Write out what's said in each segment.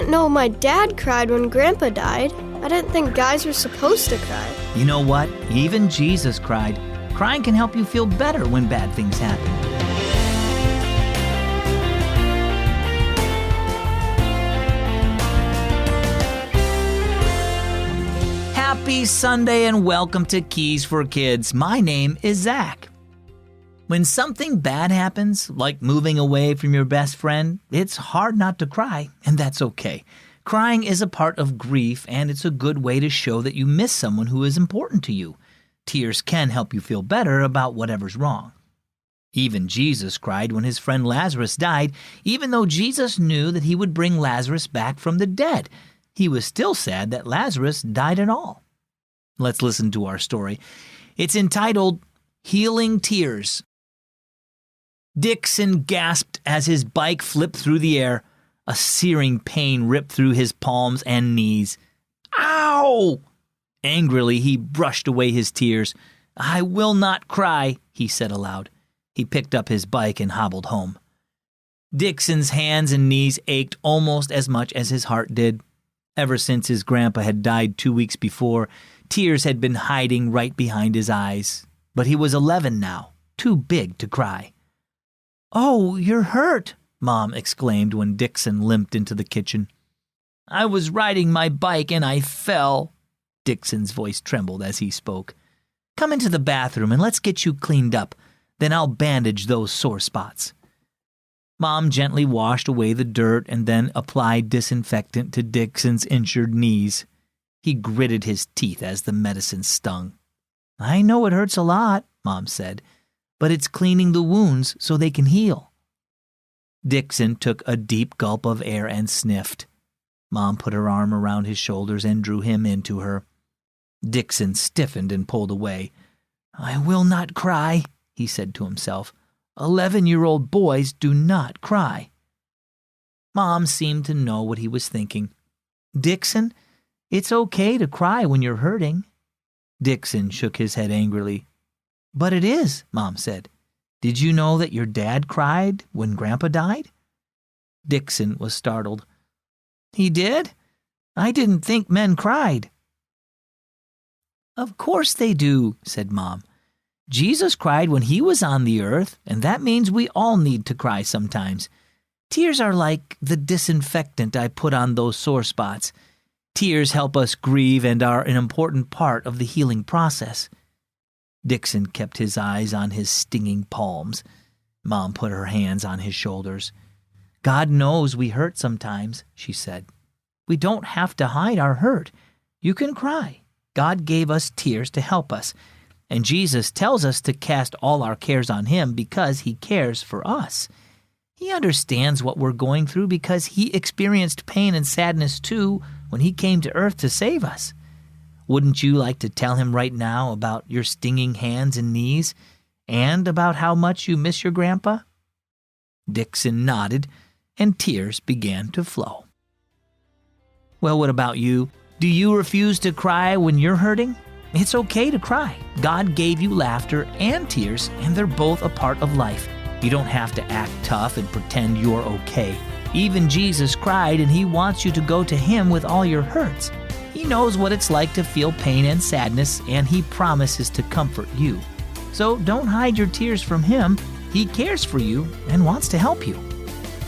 didn't know my dad cried when Grandpa died. I didn't think guys were supposed to cry. You know what? Even Jesus cried. Crying can help you feel better when bad things happen. Happy Sunday and welcome to Keys for Kids. My name is Zach. When something bad happens, like moving away from your best friend, it's hard not to cry, and that's okay. Crying is a part of grief, and it's a good way to show that you miss someone who is important to you. Tears can help you feel better about whatever's wrong. Even Jesus cried when his friend Lazarus died, even though Jesus knew that he would bring Lazarus back from the dead. He was still sad that Lazarus died at all. Let's listen to our story. It's entitled, Healing Tears. Dixon gasped as his bike flipped through the air. A searing pain ripped through his palms and knees. Ow! Angrily, he brushed away his tears. I will not cry, he said aloud. He picked up his bike and hobbled home. Dixon's hands and knees ached almost as much as his heart did. Ever since his grandpa had died 2 weeks before, tears had been hiding right behind his eyes. But he was 11 now, too big to cry. Oh, you're hurt, Mom exclaimed when Dixon limped into the kitchen. I was riding my bike and I fell. Dixon's voice trembled as he spoke. Come into the bathroom and let's get you cleaned up. Then I'll bandage those sore spots. Mom gently washed away the dirt and then applied disinfectant to Dixon's injured knees. He gritted his teeth as the medicine stung. I know it hurts a lot, Mom said, but it's cleaning the wounds so they can heal. Dixon took a deep gulp of air and sniffed. Mom put her arm around his shoulders and drew him into her. Dixon stiffened and pulled away. I will not cry, he said to himself. 11-year-old boys do not cry. Mom seemed to know what he was thinking. Dixon, it's okay to cry when you're hurting. Dixon shook his head angrily. But it is, Mom said. Did you know that your dad cried when Grandpa died? Dixon was startled. He did? I didn't think men cried. Of course they do, said Mom. Jesus cried when he was on the earth, and that means we all need to cry sometimes. Tears are like the disinfectant I put on those sore spots. Tears help us grieve and are an important part of the healing process. Dixon kept his eyes on his stinging palms. Mom put her hands on his shoulders. God knows we hurt sometimes, she said. We don't have to hide our hurt. You can cry. God gave us tears to help us. And Jesus tells us to cast all our cares on him because he cares for us. He understands what we're going through because he experienced pain and sadness too when he came to earth to save us. Wouldn't you like to tell him right now about your stinging hands and knees and about how much you miss your grandpa? Dixon nodded and tears began to flow. Well, what about you? Do you refuse to cry when you're hurting? It's okay to cry. God gave you laughter and tears, and they're both a part of life. You don't have to act tough and pretend you're okay. Even Jesus cried, and he wants you to go to him with all your hurts. He knows what it's like to feel pain and sadness, and he promises to comfort you. So don't hide your tears from him. He cares for you and wants to help you.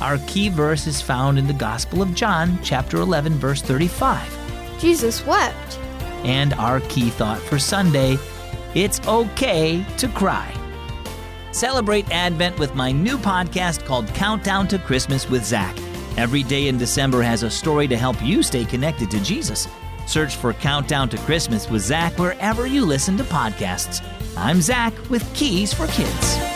Our key verse is found in the Gospel of John, chapter 11, verse 35. Jesus wept. And our key thought for Sunday, it's okay to cry. Celebrate Advent with my new podcast called Countdown to Christmas with Zach. Every day in December has a story to help you stay connected to Jesus. Search for Countdown to Christmas with Zach wherever you listen to podcasts. I'm Zach with Keys for Kids.